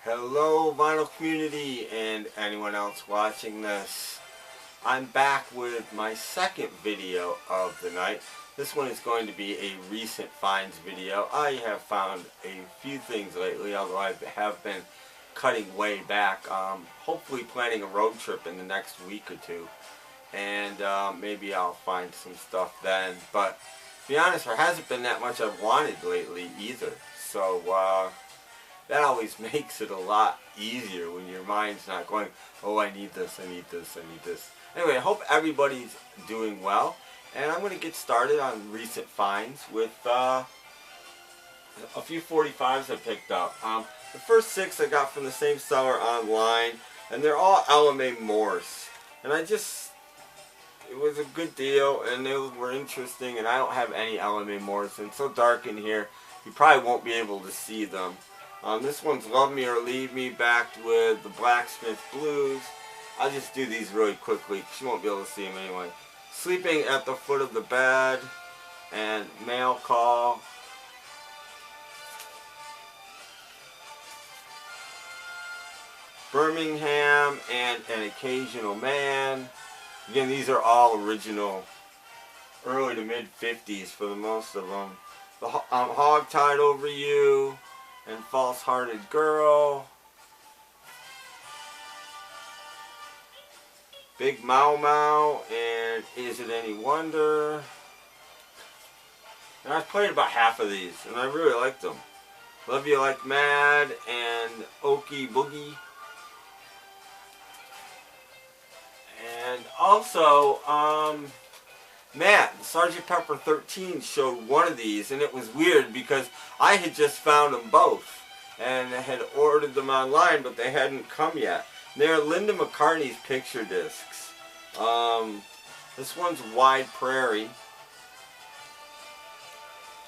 Hello vinyl community and anyone else watching this. I'm back with my second video of the night. This one is going to be a recent finds video. I have found a few things lately, although I have been cutting way back. Hopefully planning a road trip in the next week or two. And maybe I'll find some stuff then. But to be honest, there hasn't been that much I've wanted lately either. So that always makes it a lot easier when your mind's not going, oh, I need this, I need this, I need this. Anyway, I hope everybody's doing well. And I'm going to get started on recent finds with a few 45s I picked up. The first 6 I got from the same seller online, and they're all LMA Morse. And it was a good deal, and they were interesting, and I don't have any LMA Morse, and it's so dark in here, you probably won't be able to see them. This one's Love Me or Leave Me, backed with the Blacksmith Blues. I'll just do these really quickly because you won't be able to see them anyway. Sleeping at the Foot of the Bed and Mail Call. Birmingham and An Occasional Man. Again, these are all original, early to mid 50s for the most of them. The Hogtied Over You and False Hearted Girl. Big Mau Mau and Is It Any Wonder. And I've played about half of these and I really liked them. Love You Like Mad and Okie Boogie. And also, Matt, Sgt. Pepper 13 showed one of these, and it was weird because I had just found them both and had ordered them online, but they hadn't come yet. They're Linda McCartney's picture discs. This one's Wide Prairie.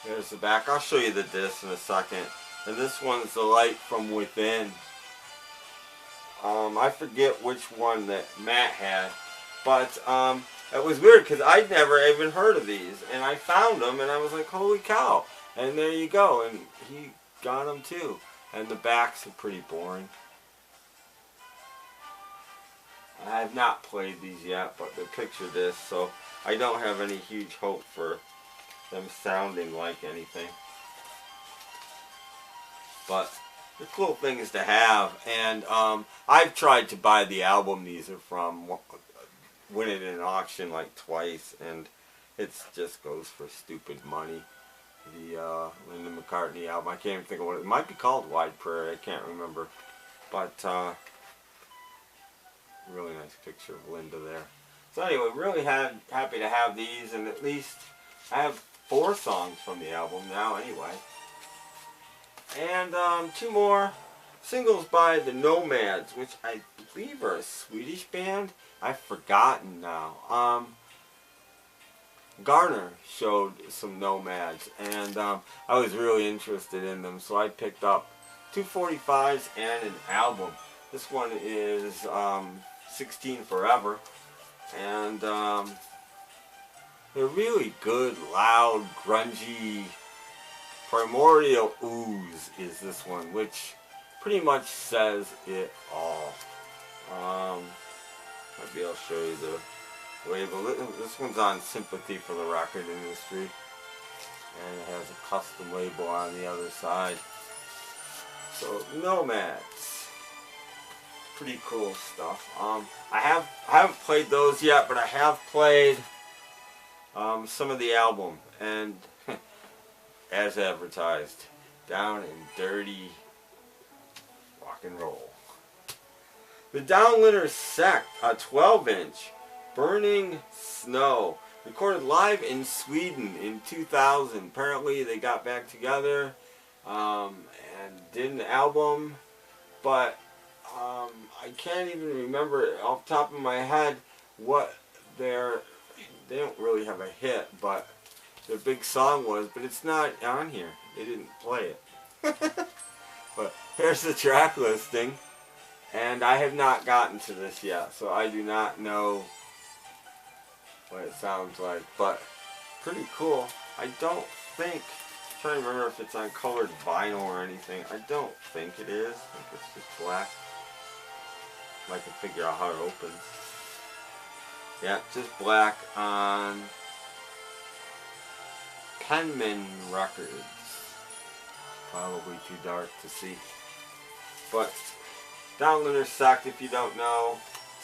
There's the back. I'll show you the disc in a second. And this one's The Light from Within. I forget which one that Matt had, but it was weird because I'd never even heard of these, and I found them and I was like, holy cow, and there you go, and he got them too. And the backs are pretty boring. I have not played these yet, but they're picture discs, so I don't have any huge hope for them sounding like anything. But they're cool things to have, and I've tried to buy the album these are from, win it in an auction like twice, and it just goes for stupid money. The Linda McCartney album, I can't even think of what it might be called. Wide Prairie, I can't remember, but really nice picture of Linda there. So anyway, really happy to have these, and at least I have 4 songs from the album now anyway. And 2 more singles by the Nomads, which I believe are a Swedish band. I've forgotten now. Garner showed some Nomads, and I was really interested in them, so I picked up 2 45s and an album. This one is 16 Forever, and they're really good, loud, grungy. Primordial Ooze is this one, which pretty much says it all. Maybe I'll show you the label. This one's on Sympathy for the Record Industry, and it has a custom label on the other side. So Nomads, pretty cool stuff. I haven't played those yet, but I have played some of the album, and as advertised, down and dirty rock and roll. The Downlitter Sect, a 12-inch, Burning Snow, recorded live in Sweden in 2000. Apparently they got back together and did an album, but I can't even remember off the top of my head what they don't really have a hit, but their big song was, but it's not on here. They didn't play it. But here's the track listing, and I have not gotten to this yet, so I do not know what it sounds like, but pretty cool. I don't think trying to remember if it's on colored vinyl or anything. I don't think it is. I think it's just black. I can figure out how it opens. Yeah, just black on Penman Records. Probably too dark to see. But Downloader sucked if you don't know.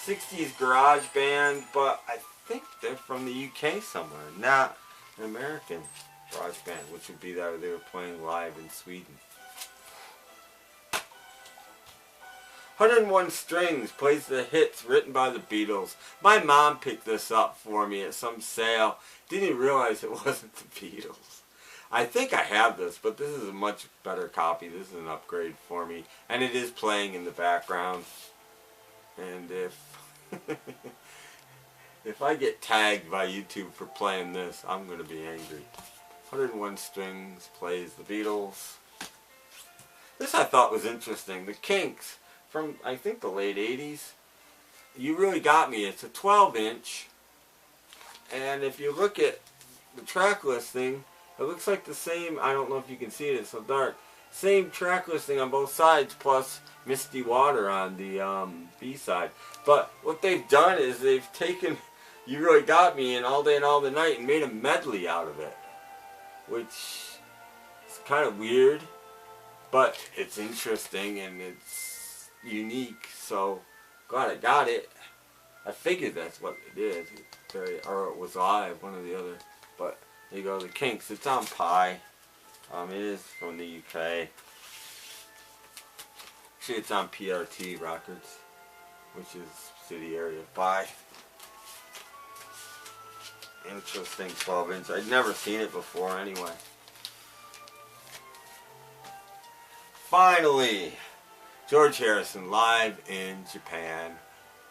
60s garage band, but I think they're from the UK somewhere, not an American garage band, which would be that they were playing live in Sweden. 101 Strings plays the hits written by the Beatles. My mom picked this up for me at some sale. Didn't even realize it wasn't the Beatles. I think I have this, but this is a much better copy. This is an upgrade for me. And it is playing in the background. And if I get tagged by YouTube for playing this, I'm going to be angry. 101 Strings plays the Beatles. This I thought was interesting. The Kinks from, I think, the late 80s. You Really Got Me. It's a 12-inch. And if you look at the track listing, it looks like the same, I don't know if you can see it, it's so dark. Same track listing on both sides, plus Misty Water on the B-side. But what they've done is they've taken You Really Got Me and All Day and All the Night and made a medley out of it. Which is kind of weird, but it's interesting and it's unique. So, glad I got it. I figured that's what it is. Or it was live, one or the other. But there you go, the Kinks. It's on Pi. It is from the UK. Actually, it's on PRT Records, which is subsidiary of Pi. Interesting 12-inch. I'd never seen it before anyway. Finally, George Harrison live in Japan.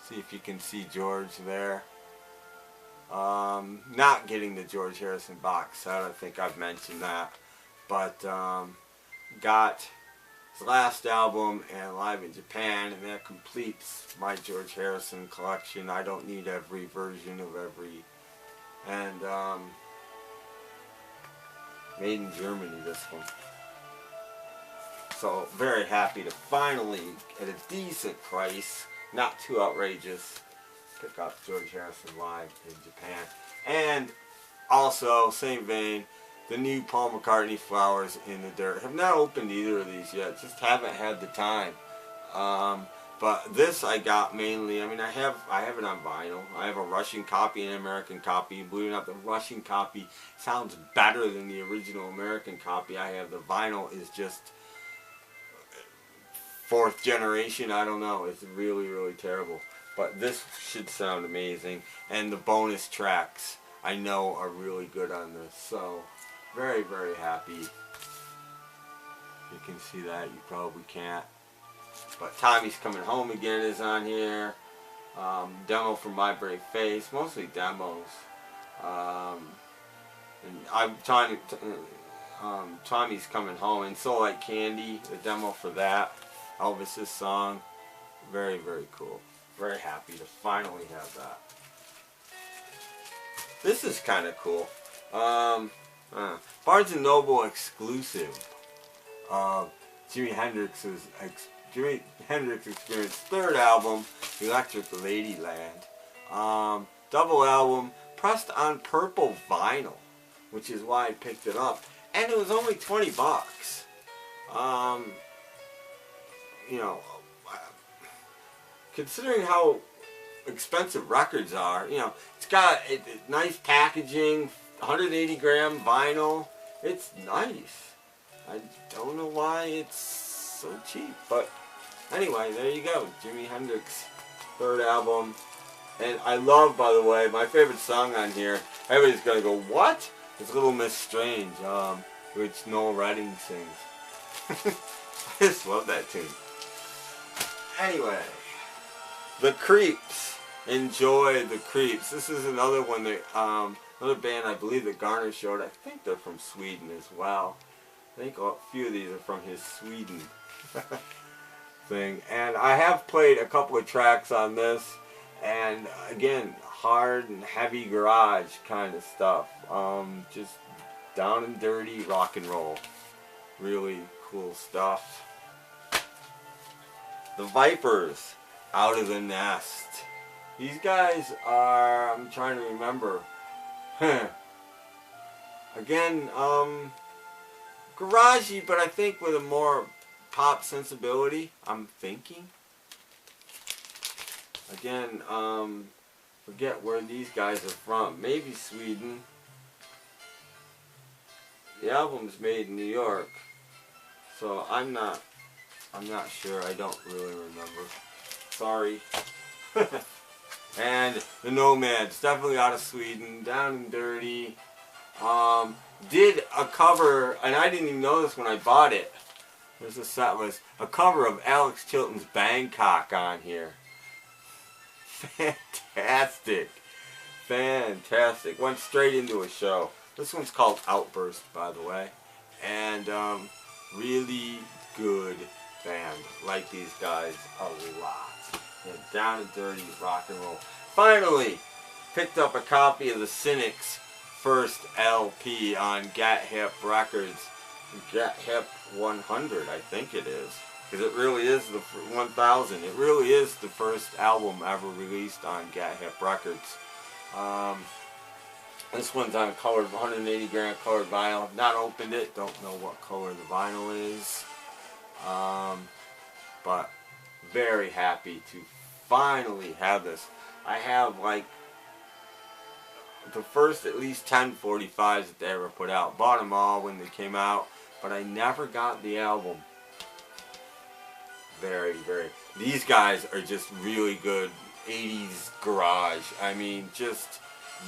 See if you can see George there. Not getting the George Harrison box set. I think I've mentioned that. But got his last album and live in Japan, and that completes my George Harrison collection. I don't need every version of every. And made in Germany, this one. So very happy to finally, at a decent price, not too outrageous, pick up George Harrison live in Japan. And also, same vein, the new Paul McCartney Flowers in the Dirt. Have not opened either of these yet, just haven't had the time. But this I got mainly, I mean, I have it on vinyl. I have a Russian copy and an American copy. Believe it or not, the Russian copy sounds better than the original American copy. I have the vinyl is just 4th generation, I don't know. It's really, really terrible. But this should sound amazing. And the bonus tracks, I know, are really good on this. So, very, very happy. You can see that. You probably can't. But Tommy's Coming Home Again is on here. Demo from My Brave Face. Mostly demos. And I'm trying to... Tommy's Coming Home. And So Like Candy, the demo for that. Elvis's song. Very, very cool. Very happy to finally have that. This is kind of cool. Barnes & Noble exclusive. Jimi Hendrix's Experience 3rd album, Electric Ladyland. Double album, pressed on purple vinyl, which is why I picked it up. And it was only 20 bucks. You know, considering how expensive records are, you know, it's got nice packaging, 180 gram vinyl. It's nice. I don't know why it's so cheap, but anyway, there you go. Jimi Hendrix 3rd album. And I love, by the way, my favorite song on here. Everybody's gonna go, what? It's Little Miss Strange, which Noel Redding sings. I just love that tune. Anyway, The Creeps. Enjoy The Creeps. This is another one that, another band I believe that Garner showed. I think they're from Sweden as well. I think a few of these are from his Sweden thing. And I have played a couple of tracks on this. And again, hard and heavy garage kind of stuff. Just Down and Dirty Rock and Roll. Really cool stuff. The Vipers, Out of the Nest. These guys are, I'm trying to remember. Again, garagey, but I think with a more pop sensibility, I'm thinking. Again, forget where these guys are from. Maybe Sweden. The album's made in New York, so I'm not sure. I don't really remember. Sorry. And the Nomads, definitely out of Sweden, Down and Dirty. Did a cover, and I didn't even know this when I bought it. There's a set was a cover of Alex Chilton's Bangkok on here. Fantastic. Fantastic. Went straight into a show. This one's called Outburst, by the way. And really good band. Like these guys a lot. And Down and Dirty Rock and Roll. Finally, picked up a copy of the Cynic's first LP on Get Hip Records. Get Hip 100, I think it is. Because it really is the 1000. It really is the first album ever released on Get Hip Records. This one's on colored, 180 gram colored vinyl. I've not opened it. Don't know what color the vinyl is. But very happy to finally have this. I have like the first at least 10 45s that they ever put out. Bought them all when they came out, but I never got the album. Very, very. These guys are just really good 80s garage. I mean, just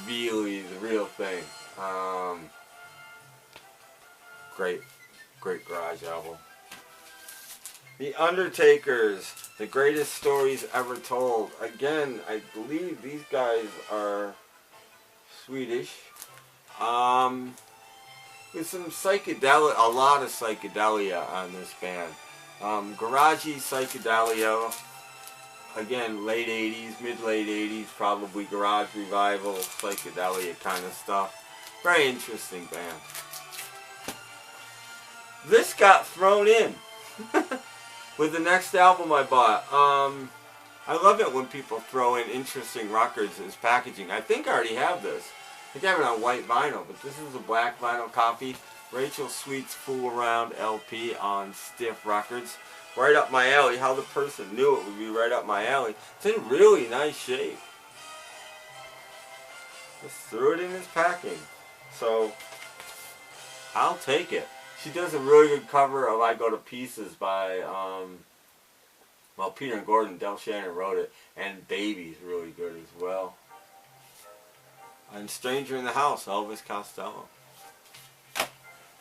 really the real thing. Great garage album. The Undertakers, The Greatest Stories Ever Told. Again, I believe these guys are Swedish. With some psychedelia, a lot of psychedelia on this band. Garagey psychedelia. Again, late 80s, mid-late 80s, probably garage revival, psychedelia kind of stuff. Very interesting band. This got thrown in with the next album I bought. I love it when people throw in interesting records as packaging. I think I already have this. I think I have it on white vinyl, but this is a black vinyl copy. Rachel Sweet's Fool Around LP on Stiff Records. Right up my alley. How the person knew it would be right up my alley. It's in really nice shape. Just threw it in his packing. So, I'll take it. She does a really good cover of I Go to Pieces by, well, Peter and Gordon. Del Shannon wrote it. And Baby's really good as well. And Stranger in the House, Elvis Costello.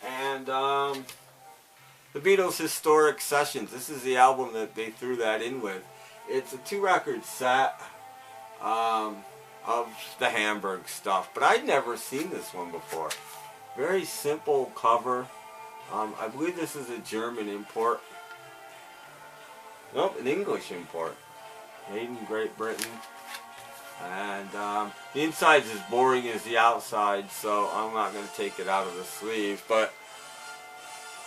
And, the Beatles' Historic Sessions. This is the album that they threw that in with. It's a 2-record set of the Hamburg stuff. But I'd never seen this one before. Very simple cover. I believe this is a German import. Nope, an English import. Made in Great Britain. And the inside's as boring as the outside, so I'm not going to take it out of the sleeve. But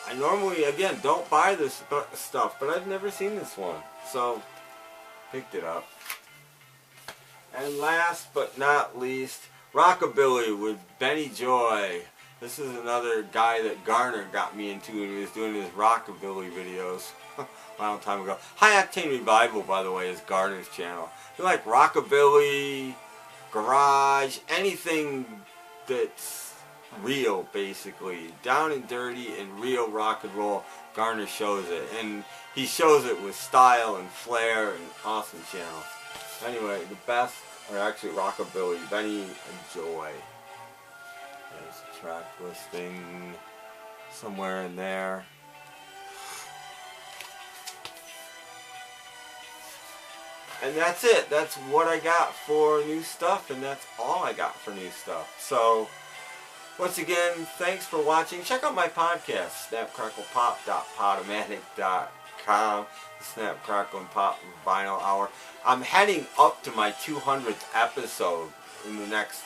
I normally, again, don't buy this stuff, but I've never seen this one, so picked it up. And last but not least, Rockabilly with Benny Joy. This is another guy that Garner got me into when he was doing his Rockabilly videos a long time ago. High Octane Revival, by the way, is Garner's channel. If you like Rockabilly, garage, anything that's real, basically. Down and dirty and real rock and roll, Garner shows it. And he shows it with style and flair and awesome channel. Anyway, the best are actually Rockabilly, Benny and Joy. There's a track listing somewhere in there. And that's it. That's what I got for new stuff, and that's all I got for new stuff. So, once again, thanks for watching. Check out my podcast, snapcracklepop.podomatic.com, the Snap, Crackle, and Pop Vinyl Hour. I'm heading up to my 200th episode in the next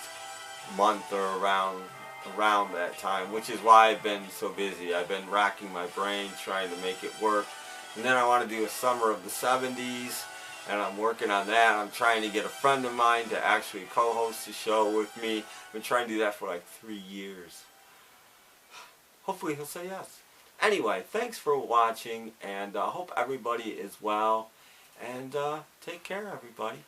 month or around around that time, which is why I've been so busy. I've been racking my brain trying to make it work. And then I want to do a summer of the 70s, and I'm working on that. I'm trying to get a friend of mine to actually co-host the show with me. I've been trying to do that for like 3 years. Hopefully he'll say yes. Anyway, thanks for watching, and I hope everybody is well. And take care, everybody.